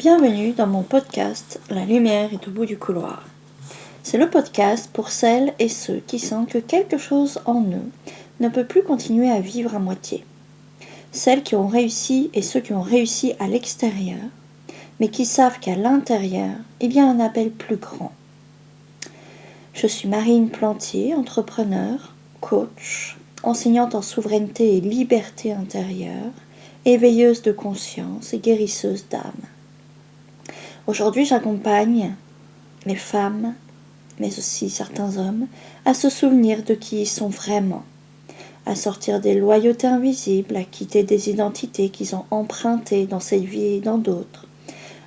Bienvenue dans mon podcast La lumière est au bout du couloir. C'est le podcast pour celles et ceux qui sentent que quelque chose en eux ne peut plus continuer à vivre à moitié. Celles qui ont réussi et ceux qui ont réussi à l'extérieur, mais qui savent qu'à l'intérieur, il y a un appel plus grand. Je suis Marine Plantier, entrepreneur, coach, enseignante en souveraineté et liberté intérieure, éveilleuse de conscience et guérisseuse d'âme. Aujourd'hui, j'accompagne les femmes, mais aussi certains hommes, à se souvenir de qui ils sont vraiment, à sortir des loyautés invisibles, à quitter des identités qu'ils ont empruntées dans cette vie et dans d'autres,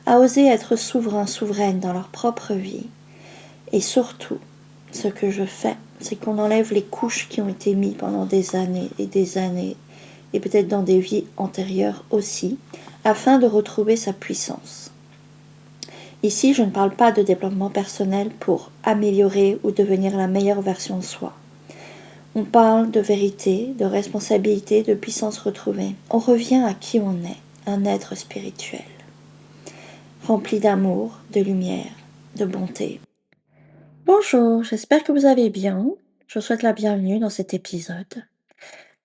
à oser être souverains, souveraines dans leur propre vie. Et surtout, ce que je fais, c'est qu'on enlève les couches qui ont été mises pendant des années, et peut-être dans des vies antérieures aussi, afin de retrouver sa puissance. Ici, je ne parle pas de développement personnel pour améliorer ou devenir la meilleure version de soi. On parle de vérité, de responsabilité, de puissance retrouvée. On revient à qui on est, un être spirituel, rempli d'amour, de lumière, de bonté. Bonjour, j'espère que vous allez bien. Je vous souhaite la bienvenue dans cet épisode.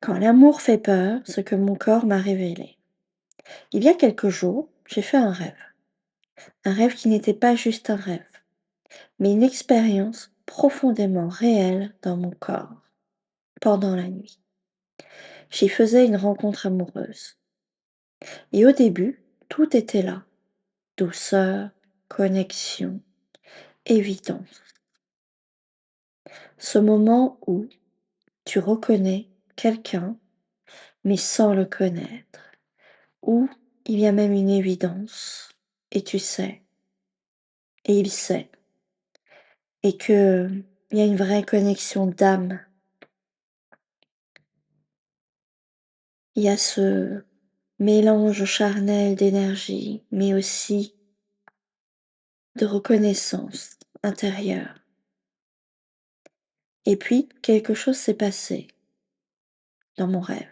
Quand l'amour fait peur, ce que mon corps m'a révélé. Il y a quelques jours, j'ai fait un rêve. Un rêve qui n'était pas juste un rêve, mais une expérience profondément réelle dans mon corps, pendant la nuit. J'y faisais une rencontre amoureuse. Et au début, tout était là. Douceur, connexion, évidence. Ce moment où tu reconnais quelqu'un, mais sans le connaître. Où il y a même une évidence, et tu sais, et il sait, et que il y a une vraie connexion d'âme. Il y a ce mélange charnel d'énergie, mais aussi de reconnaissance intérieure. Et puis, quelque chose s'est passé dans mon rêve.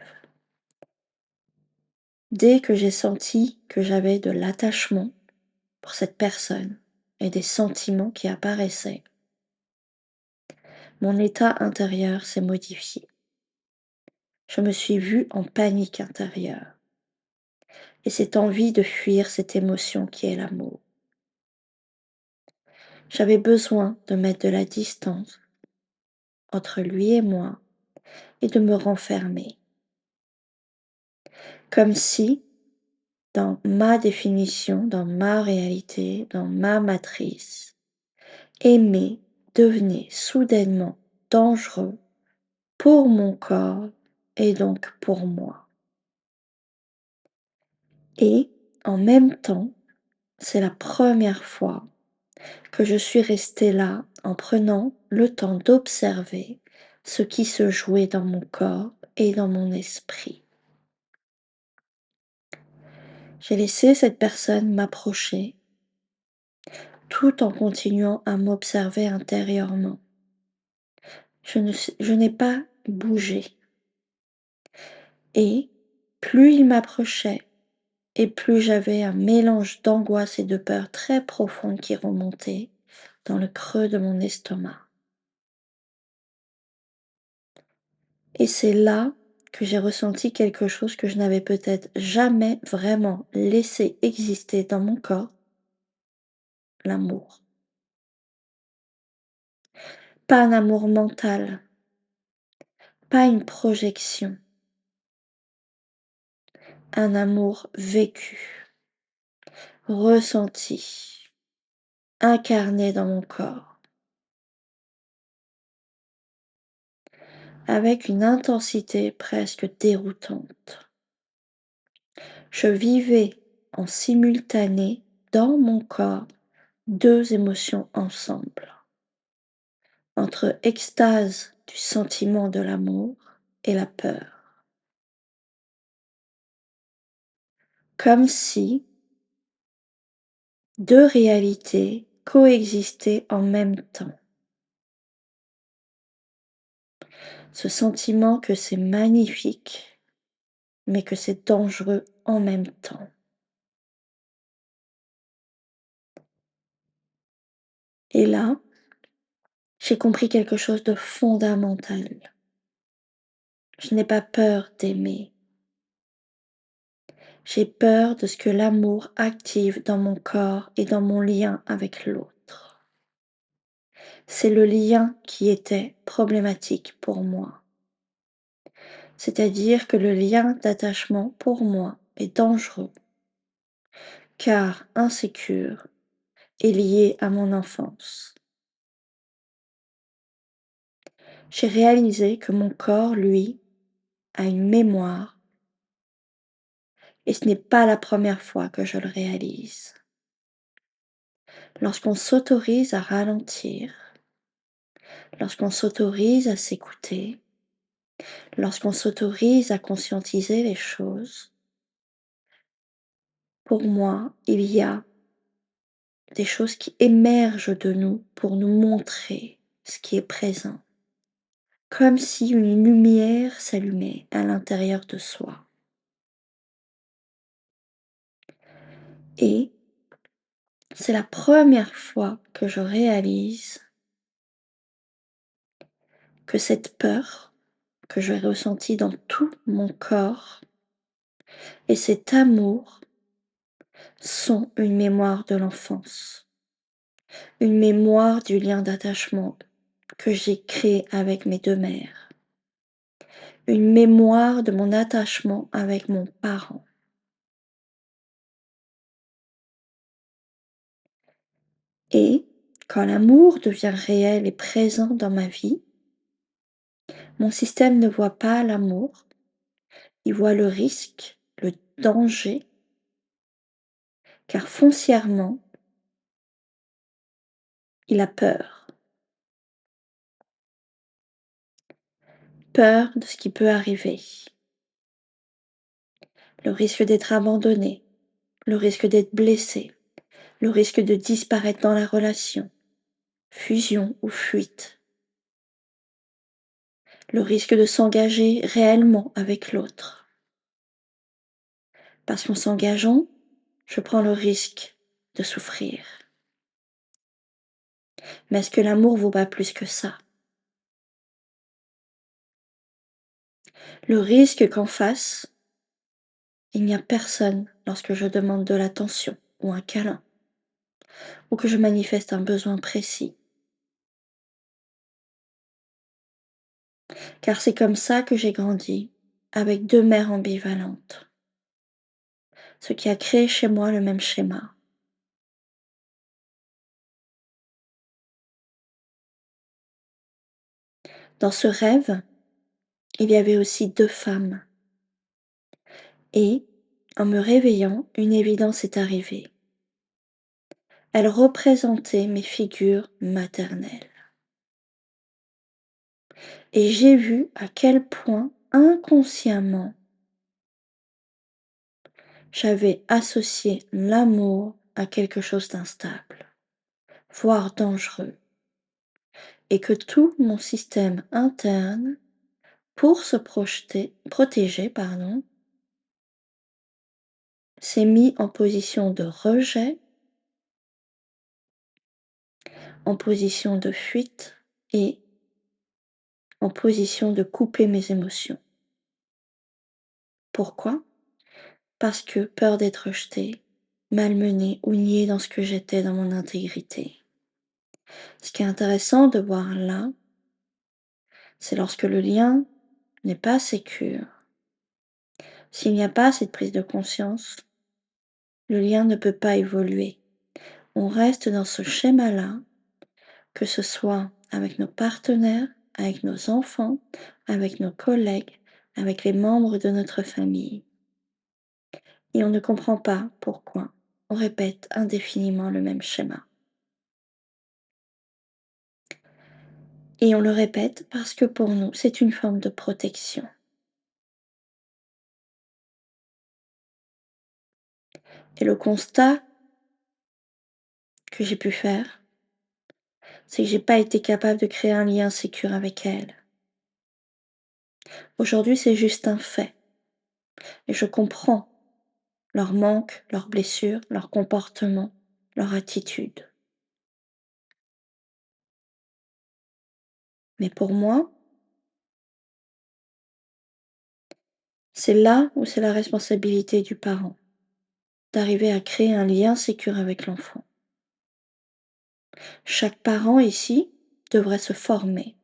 Dès que j'ai senti que j'avais de l'attachement pour cette personne et des sentiments qui apparaissaient, mon état intérieur s'est modifié. Je me suis vue en panique intérieure et cette envie de fuir cette émotion qui est l'amour. J'avais besoin de mettre de la distance entre lui et moi et de me renfermer. Comme si, dans ma définition, dans ma réalité, dans ma matrice, aimer devenait soudainement dangereux pour mon corps et donc pour moi. Et en même temps, c'est la première fois que je suis restée là en prenant le temps d'observer ce qui se jouait dans mon corps et dans mon esprit. J'ai laissé cette personne m'approcher tout en continuant à m'observer intérieurement. Je n'ai pas bougé. Et plus il m'approchait, et plus j'avais un mélange d'angoisse et de peur très profonde qui remontait dans le creux de mon estomac. Et c'est là que j'ai ressenti quelque chose que je n'avais peut-être jamais vraiment laissé exister dans mon corps, l'amour. Pas un amour mental, pas une projection, un amour vécu, ressenti, incarné dans mon corps, avec une intensité presque déroutante. Je vivais en simultané dans mon corps deux émotions ensemble, entre extase du sentiment de l'amour et la peur, comme si deux réalités coexistaient en même temps. Ce sentiment que c'est magnifique, mais que c'est dangereux en même temps. Et là, j'ai compris quelque chose de fondamental. Je n'ai pas peur d'aimer. J'ai peur de ce que l'amour active dans mon corps et dans mon lien avec l'autre. C'est le lien qui était problématique pour moi. C'est-à-dire que le lien d'attachement pour moi est dangereux, car insécure et lié à mon enfance. J'ai réalisé que mon corps, lui, a une mémoire, et ce n'est pas la première fois que je le réalise. Lorsqu'on s'autorise à ralentir, lorsqu'on s'autorise à s'écouter, lorsqu'on s'autorise à conscientiser les choses, pour moi, il y a des choses qui émergent de nous pour nous montrer ce qui est présent, comme si une lumière s'allumait à l'intérieur de soi. Et c'est la première fois que je réalise que cette peur que j'ai ressentie dans tout mon corps et cet amour sont une mémoire de l'enfance, une mémoire du lien d'attachement que j'ai créé avec mes deux mères, une mémoire de mon attachement avec mon parent. Et quand l'amour devient réel et présent dans ma vie, mon système ne voit pas l'amour, il voit le risque, le danger, car foncièrement, il a peur. Peur de ce qui peut arriver. Le risque d'être abandonné, le risque d'être blessé, le risque de disparaître dans la relation, fusion ou fuite, le risque de s'engager réellement avec l'autre. Parce qu'en s'engageant, je prends le risque de souffrir. Mais est-ce que l'amour vaut pas plus que ça? Le risque qu'en face, il n'y a personne lorsque je demande de l'attention ou un câlin, ou que je manifeste un besoin précis. Car c'est comme ça que j'ai grandi, avec deux mères ambivalentes, ce qui a créé chez moi le même schéma. Dans ce rêve, il y avait aussi deux femmes, et, en me réveillant, une évidence est arrivée. Elles représentaient mes figures maternelles. Et j'ai vu à quel point, inconsciemment, j'avais associé l'amour à quelque chose d'instable, voire dangereux, et que tout mon système interne, pour se protéger, s'est mis en position de rejet, en position de fuite et en position de couper mes émotions. Pourquoi? Parce que peur d'être rejetée, malmenée ou niée dans ce que j'étais, dans mon intégrité. Ce qui est intéressant de voir là, c'est lorsque le lien n'est pas sécure. S'il n'y a pas cette prise de conscience, le lien ne peut pas évoluer. On reste dans ce schéma-là, que ce soit avec nos partenaires, avec nos enfants, avec nos collègues, avec les membres de notre famille. Et on ne comprend pas pourquoi on répète indéfiniment le même schéma. Et on le répète parce que pour nous, c'est une forme de protection. Et le constat que j'ai pu faire, c'est que j'ai pas été capable de créer un lien sécure avec elle. Aujourd'hui, c'est juste un fait. Et je comprends leur manque, leurs blessures, leur comportement, leur attitude. Mais pour moi, c'est là où c'est la responsabilité du parent, d'arriver à créer un lien sécure avec l'enfant. Chaque parent ici devrait se former.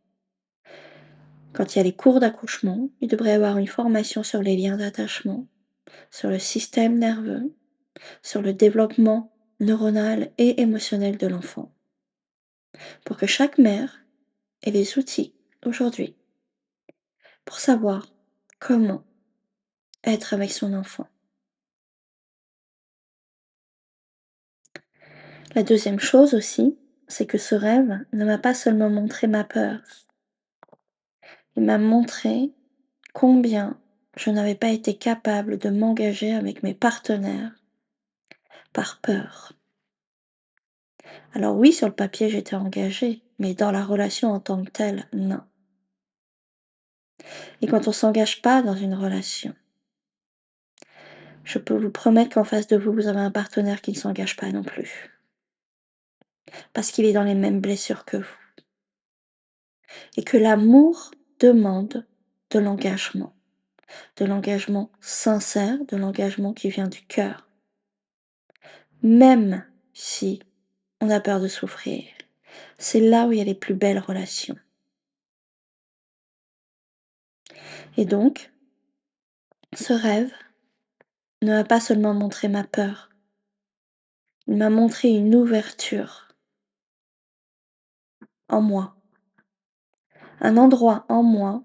Quand il y a les cours d'accouchement, il devrait y avoir une formation sur les liens d'attachement, sur le système nerveux, sur le développement neuronal et émotionnel de l'enfant, pour que chaque mère ait les outils aujourd'hui pour savoir comment être avec son enfant. La deuxième chose aussi, c'est que ce rêve ne m'a pas seulement montré ma peur, il m'a montré combien je n'avais pas été capable de m'engager avec mes partenaires par peur. Alors oui, sur le papier, j'étais engagée, mais dans la relation en tant que telle, non. Et quand on s'engage pas dans une relation, je peux vous promettre qu'en face de vous, vous avez un partenaire qui ne s'engage pas non plus, parce qu'il est dans les mêmes blessures que vous. Et que l'amour demande de l'engagement sincère, de l'engagement qui vient du cœur, même si on a peur de souffrir. C'est là où il y a les plus belles relations. Et donc, ce rêve ne m'a pas seulement montré ma peur, il m'a montré une ouverture en moi, un endroit en moi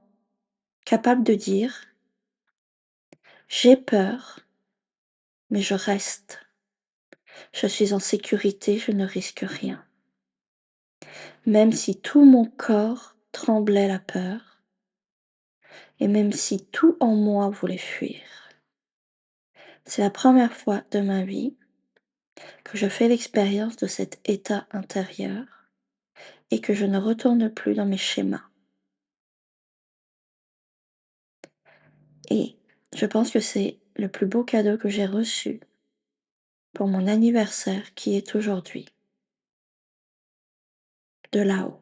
capable de dire j'ai peur, mais je reste. Je suis en sécurité, je ne risque rien. Même si tout mon corps tremblait la peur, et même si tout en moi voulait fuir. C'est la première fois de ma vie que je fais l'expérience de cet état intérieur et que je ne retourne plus dans mes schémas. Et je pense que c'est le plus beau cadeau que j'ai reçu pour mon anniversaire qui est aujourd'hui, de là-haut.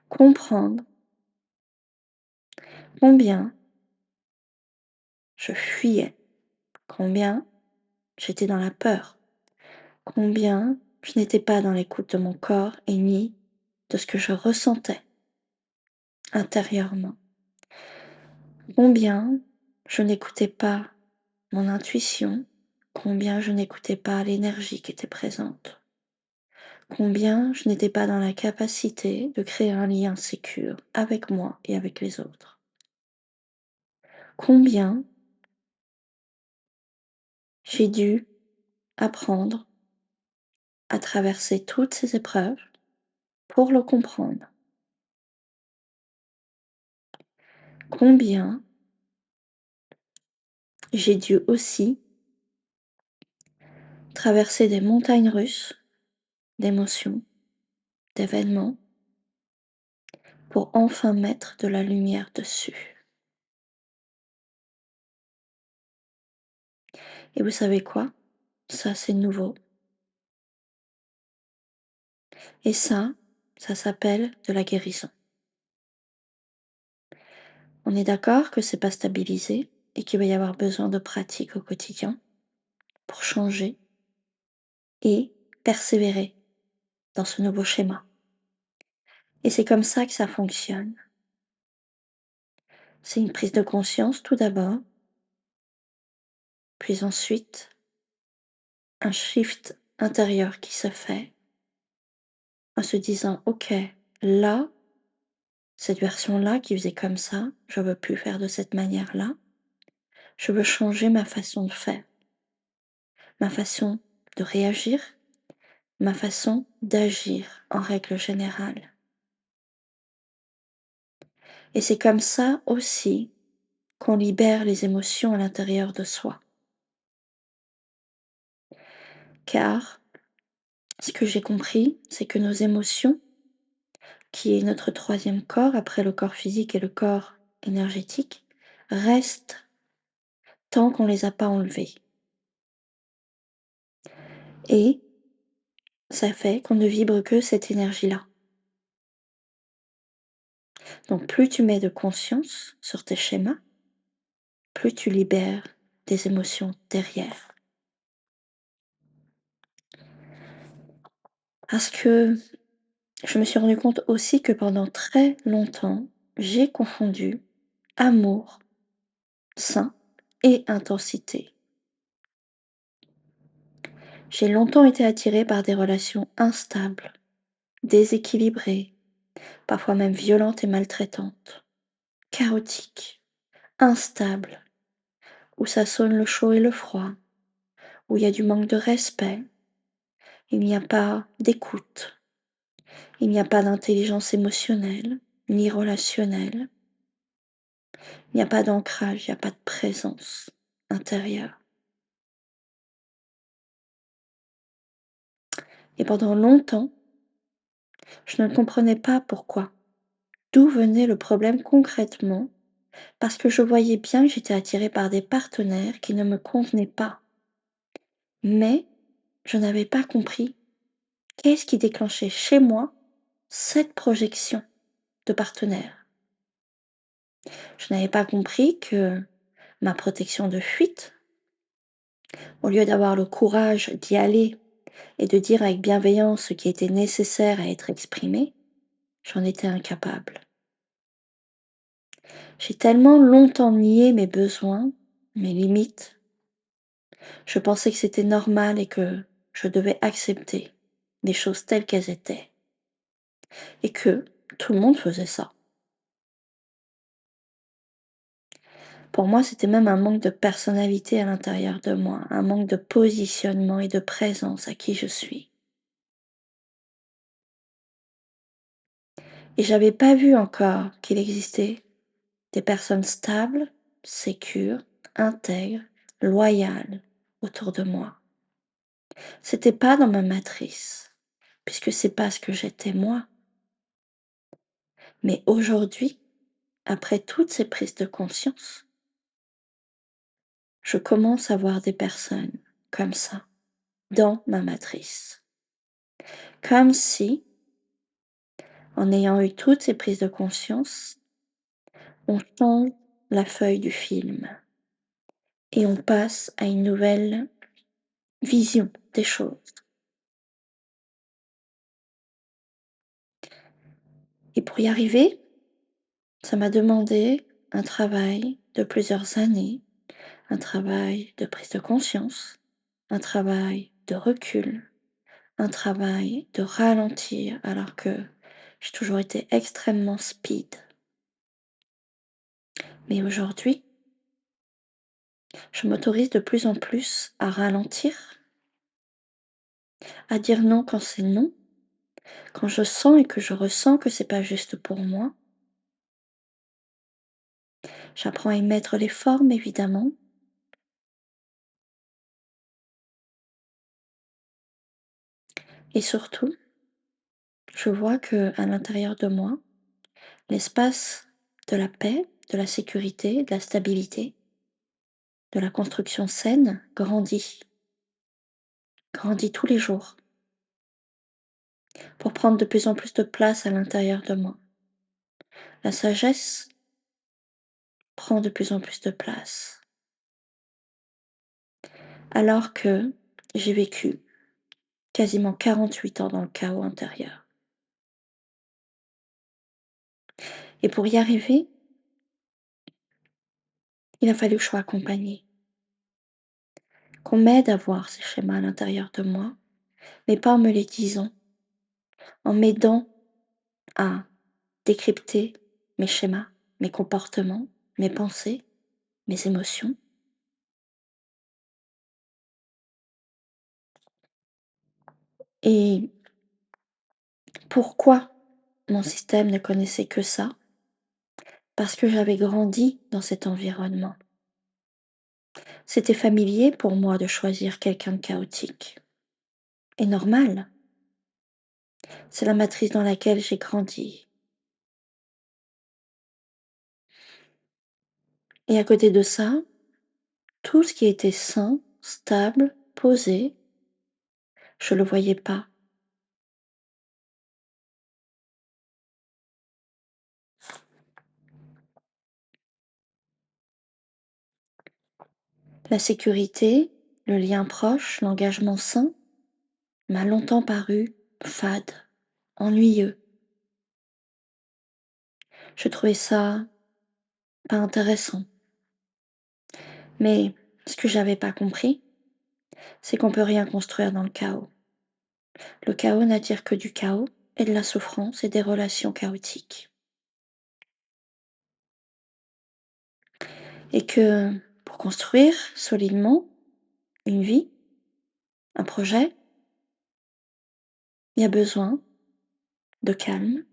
Comprendre combien je fuyais, combien j'étais dans la peur, combien je n'étais pas dans l'écoute de mon corps et ni de ce que je ressentais intérieurement, combien je n'écoutais pas mon intuition, combien je n'écoutais pas l'énergie qui était présente, combien je n'étais pas dans la capacité de créer un lien sécure avec moi et avec les autres, combien j'ai dû apprendre à traverser toutes ces épreuves pour le comprendre, combien j'ai dû aussi traverser des montagnes russes d'émotions, d'événements, pour enfin mettre de la lumière dessus. Et vous savez quoi? Ça, c'est nouveau. Et ça s'appelle de la guérison. On est d'accord que c'est pas stabilisé et qu'il va y avoir besoin de pratique au quotidien pour changer et persévérer dans ce nouveau schéma. Et c'est comme ça que ça fonctionne. C'est une prise de conscience tout d'abord, puis ensuite un shift intérieur qui se fait en se disant ok, là, cette version-là qui faisait comme ça, je veux plus faire de cette manière-là, je veux changer ma façon de faire, ma façon de réagir, ma façon d'agir en règle générale. Et c'est comme ça aussi qu'on libère les émotions à l'intérieur de soi. Car ce que j'ai compris, c'est que nos émotions, qui est notre troisième corps après le corps physique et le corps énergétique, restent tant qu'on ne les a pas enlevées. Et ça fait qu'on ne vibre que cette énergie-là. Donc plus tu mets de conscience sur tes schémas, plus tu libères des émotions derrière. Parce que je me suis rendu compte aussi que pendant très longtemps, j'ai confondu amour sain et intensité. J'ai longtemps été attirée par des relations instables, déséquilibrées, parfois même violentes et maltraitantes, chaotiques, instables, où ça sonne le chaud et le froid, où il y a du manque de respect, il n'y a pas d'écoute, il n'y a pas d'intelligence émotionnelle ni relationnelle, il n'y a pas d'ancrage, il n'y a pas de présence intérieure. Et pendant longtemps, je ne comprenais pas pourquoi. D'où venait le problème concrètement? Parce que je voyais bien que j'étais attirée par des partenaires qui ne me convenaient pas. Mais je n'avais pas compris qu'est-ce qui déclenchait chez moi cette projection de partenaire. Je n'avais pas compris que ma protection de fuite, au lieu d'avoir le courage d'y aller et de dire avec bienveillance ce qui était nécessaire à être exprimé, j'en étais incapable. J'ai tellement longtemps nié mes besoins, mes limites. Je pensais que c'était normal et que je devais accepter les choses telles qu'elles étaient. Et que tout le monde faisait ça. Pour moi, c'était même un manque de personnalité à l'intérieur de moi, un manque de positionnement et de présence à qui je suis. Et j'avais pas vu encore qu'il existait des personnes stables, sécures, intègres, loyales autour de moi. C'était pas dans ma matrice, puisque c'est pas ce que j'étais moi. Mais aujourd'hui, après toutes ces prises de conscience, je commence à voir des personnes comme ça, dans ma matrice. Comme si, en ayant eu toutes ces prises de conscience, on change la feuille du film et on passe à une nouvelle vision des choses. Et pour y arriver, ça m'a demandé un travail de plusieurs années, un travail de prise de conscience, un travail de recul, un travail de ralentir alors que j'ai toujours été extrêmement speed. Mais aujourd'hui, je m'autorise de plus en plus à ralentir, à dire non quand c'est non, quand je sens et que je ressens que c'est pas juste pour moi. J'apprends à y mettre les formes évidemment, et surtout, je vois que à l'intérieur de moi, l'espace de la paix, de la sécurité, de la stabilité, de la construction saine grandit, grandit tous les jours pour prendre de plus en plus de place à l'intérieur de moi. La sagesse prend de plus en plus de place, alors que j'ai vécu quasiment 48 ans dans le chaos intérieur. Et pour y arriver, il a fallu que je sois accompagnée, qu'on m'aide à voir ces schémas à l'intérieur de moi, mais pas en me les disant, en m'aidant à décrypter mes schémas, mes comportements, mes pensées, mes émotions. Et pourquoi mon système ne connaissait que ça? Parce que j'avais grandi dans cet environnement. C'était familier pour moi de choisir quelqu'un de chaotique. Et normal, c'est la matrice dans laquelle j'ai grandi. Et à côté de ça, tout ce qui était sain, stable, posé, je le voyais pas. La sécurité, le lien proche, l'engagement sain m'a longtemps paru fade, ennuyeux. Je trouvais ça pas intéressant. Mais ce que j'avais pas compris, c'est qu'on peut rien construire dans le chaos. Le chaos n'attire que du chaos et de la souffrance et des relations chaotiques. Et que pour construire solidement une vie, un projet, il y a besoin de calme,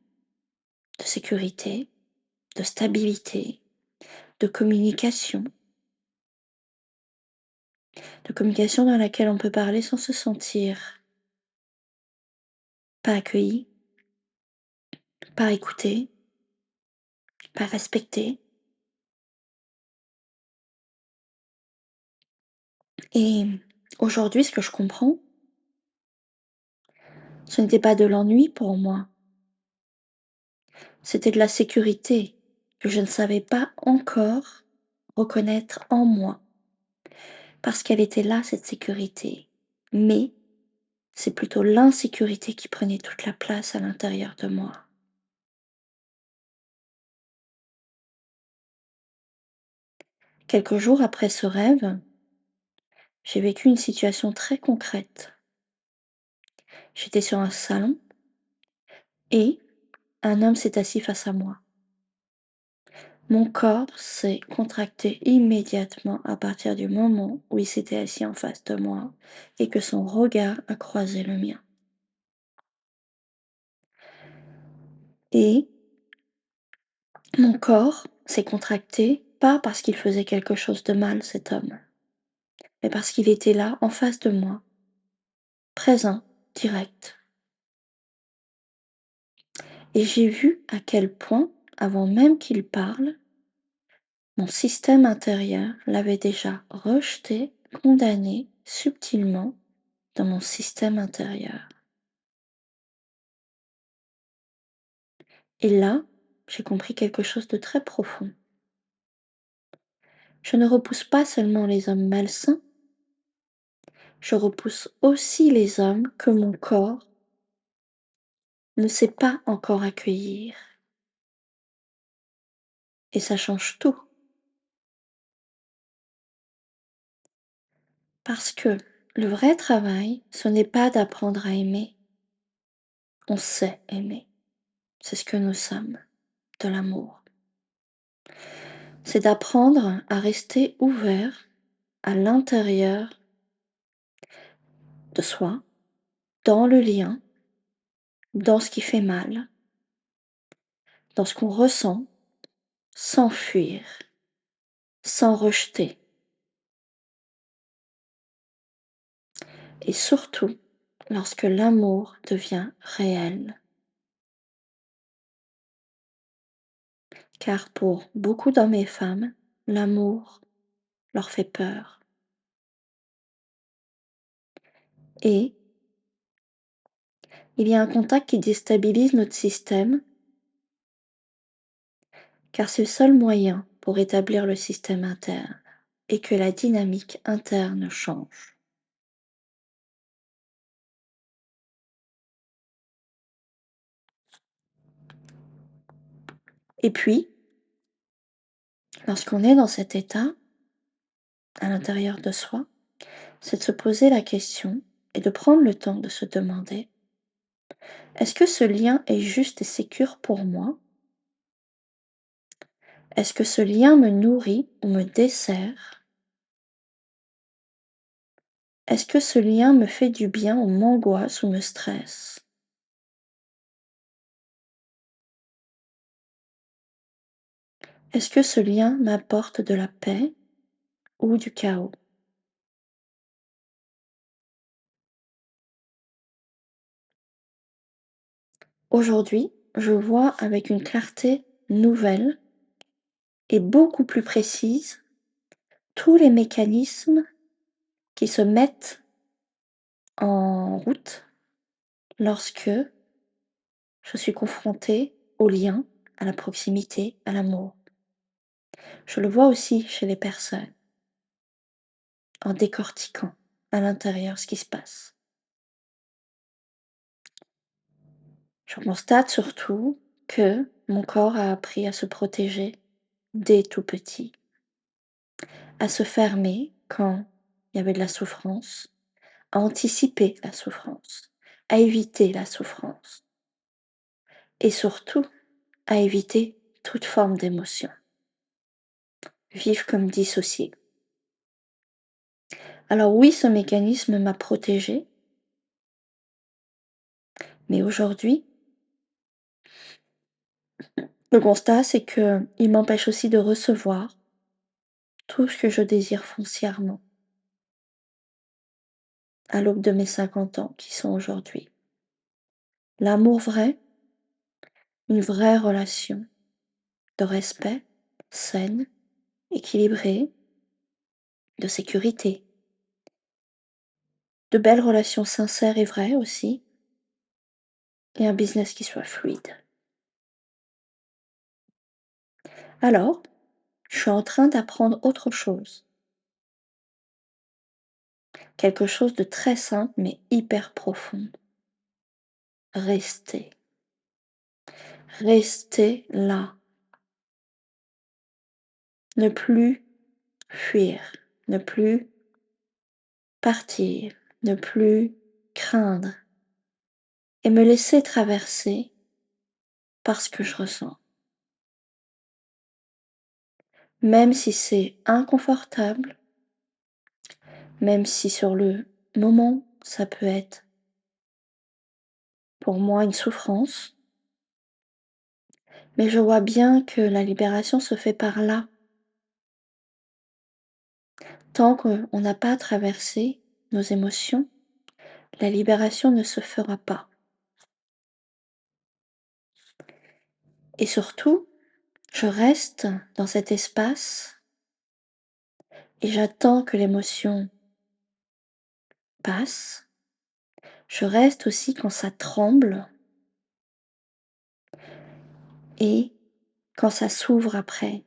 de sécurité, de stabilité, de communication dans laquelle on peut parler sans se sentir pas accueilli, pas écouté, pas respecté. Et aujourd'hui, ce que je comprends, ce n'était pas de l'ennui pour moi, c'était de la sécurité que je ne savais pas encore reconnaître en moi, parce qu'elle était là, cette sécurité. Mais c'est plutôt l'insécurité qui prenait toute la place à l'intérieur de moi. Quelques jours après ce rêve, j'ai vécu une situation très concrète. J'étais sur un salon et un homme s'est assis face à moi. Mon corps s'est contracté immédiatement à partir du moment où il s'était assis en face de moi et que son regard a croisé le mien. Et mon corps s'est contracté pas parce qu'il faisait quelque chose de mal, cet homme, mais parce qu'il était là, en face de moi, présent, direct. Et j'ai vu à quel point, avant même qu'il parle, mon système intérieur l'avait déjà rejeté, condamné subtilement dans mon système intérieur. Et là, j'ai compris quelque chose de très profond. Je ne repousse pas seulement les hommes malsains, je repousse aussi les hommes que mon corps ne sait pas encore accueillir. Et ça change tout. Parce que le vrai travail, ce n'est pas d'apprendre à aimer. On sait aimer. C'est ce que nous sommes, de l'amour. C'est d'apprendre à rester ouvert à l'intérieur de soi, dans le lien, dans ce qui fait mal, dans ce qu'on ressent, sans fuir, sans rejeter. Et surtout, lorsque l'amour devient réel. Car pour beaucoup d'hommes et femmes, l'amour leur fait peur. Et il y a un contact qui déstabilise notre système, car c'est le seul moyen pour établir le système interne et que la dynamique interne change. Et puis, lorsqu'on est dans cet état, à l'intérieur de soi, c'est de se poser la question et de prendre le temps de se demander, est-ce que ce lien est juste et sécure pour moi? Est-ce que ce lien me nourrit ou me dessert? Est-ce que ce lien me fait du bien ou m'angoisse ou me stresse? Est-ce que ce lien m'apporte de la paix ou du chaos? Aujourd'hui, je vois avec une clarté nouvelle et beaucoup plus précise tous les mécanismes qui se mettent en route lorsque je suis confrontée au lien, à la proximité, à l'amour. Je le vois aussi chez les personnes. en décortiquant à l'intérieur ce qui se passe. Je constate surtout que mon corps a appris à se protéger dès tout petit, à se fermer quand il y avait de la souffrance, à anticiper la souffrance, à éviter la souffrance et surtout à éviter toute forme d'émotion. Vivre comme dissocié. Alors oui, ce mécanisme m'a protégée, mais aujourd'hui, le constat, c'est que il m'empêche aussi de recevoir tout ce que je désire foncièrement à l'aube de mes 50 ans qui sont aujourd'hui. L'amour vrai, une vraie relation de respect, saine, équilibrée, de sécurité, de belles relations sincères et vraies aussi, et un business qui soit fluide. Alors, je suis en train d'apprendre autre chose, quelque chose de très simple mais hyper profond. Rester. Rester là. Ne plus fuir, ne plus partir, ne plus craindre et me laisser traverser par ce que je ressens. Même si c'est inconfortable, même si sur le moment ça peut être pour moi une souffrance, mais je vois bien que la libération se fait par là. Tant qu'on n'a pas traversé nos émotions, la libération ne se fera pas. Et surtout, je reste dans cet espace et j'attends que l'émotion passe. Je reste aussi quand ça tremble et quand ça s'ouvre après.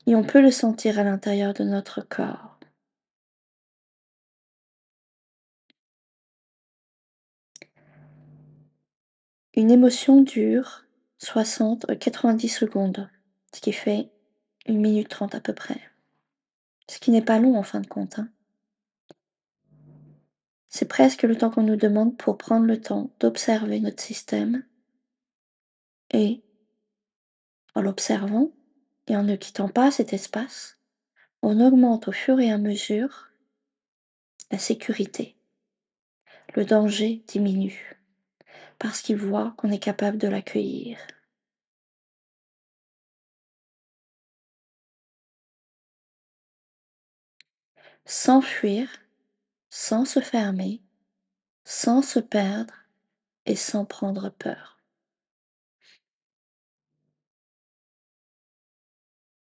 Et on peut le sentir à l'intérieur de notre corps. Une émotion dure 90 secondes, ce qui fait 1 minute 30 à peu près. Ce qui n'est pas long en fin de compte, hein. C'est presque le temps qu'on nous demande pour prendre le temps d'observer notre système et en l'observant et en ne quittant pas cet espace, on augmente au fur et à mesure la sécurité. Le danger diminue parce qu'il voit qu'on est capable de l'accueillir. Sans fuir, sans se fermer, sans se perdre et sans prendre peur.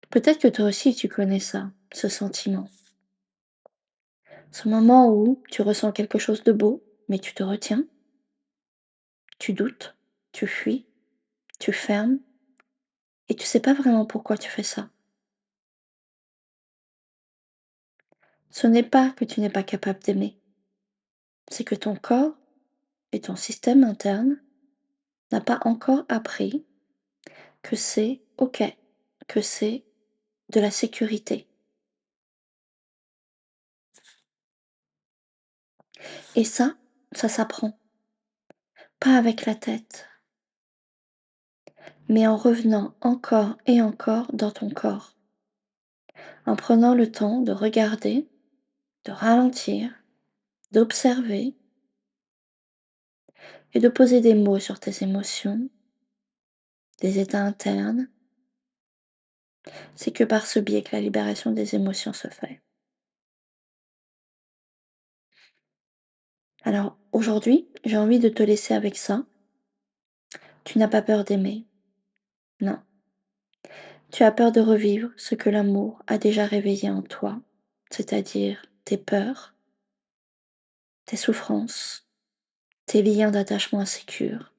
Peut-être que toi aussi tu connais ça, ce sentiment. Ce moment où tu ressens quelque chose de beau, mais tu te retiens, tu doutes, tu fuis, tu fermes et tu sais pas vraiment pourquoi tu fais ça. Ce n'est pas que tu n'es pas capable d'aimer, c'est que ton corps et ton système interne n'a pas encore appris que c'est OK, que c'est de la sécurité. Et ça s'apprend, pas avec la tête, mais en revenant encore et encore dans ton corps, en prenant le temps de regarder, de ralentir, d'observer et de poser des mots sur tes émotions, des états internes. C'est que par ce biais que la libération des émotions se fait. Alors aujourd'hui, j'ai envie de te laisser avec ça. Tu n'as pas peur d'aimer, non. Tu as peur de revivre ce que l'amour a déjà réveillé en toi, c'est-à-dire tes peurs, tes souffrances, tes liens d'attachement insécures,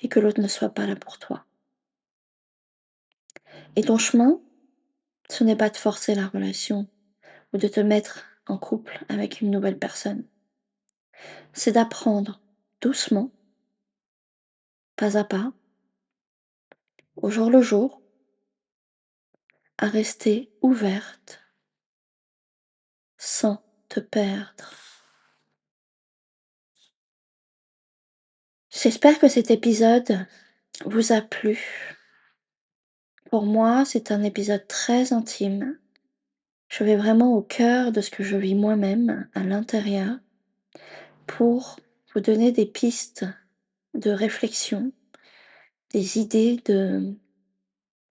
et que l'autre ne soit pas là pour toi. Et ton chemin, Ce n'est pas de forcer la relation ou de te mettre en couple avec une nouvelle personne. C'est d'apprendre doucement, pas à pas, au jour le jour, à rester ouverte sans te perdre. J'espère que cet épisode vous a plu. Pour moi, c'est un épisode très intime. Je vais vraiment au cœur de ce que je vis moi-même à l'intérieur pour vous donner des pistes de réflexion, des idées de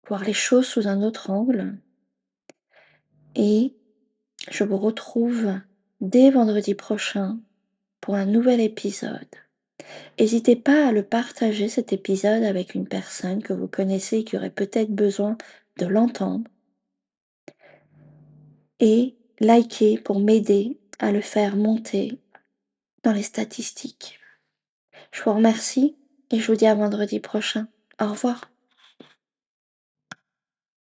voir les choses sous un autre angle. Et je vous retrouve dès vendredi prochain pour un nouvel épisode. N'hésitez pas à le partager cet épisode avec une personne que vous connaissez et qui aurait peut-être besoin de l'entendre. Et likez pour m'aider à le faire monter dans les statistiques. Je vous remercie et je vous dis à vendredi prochain. Au revoir.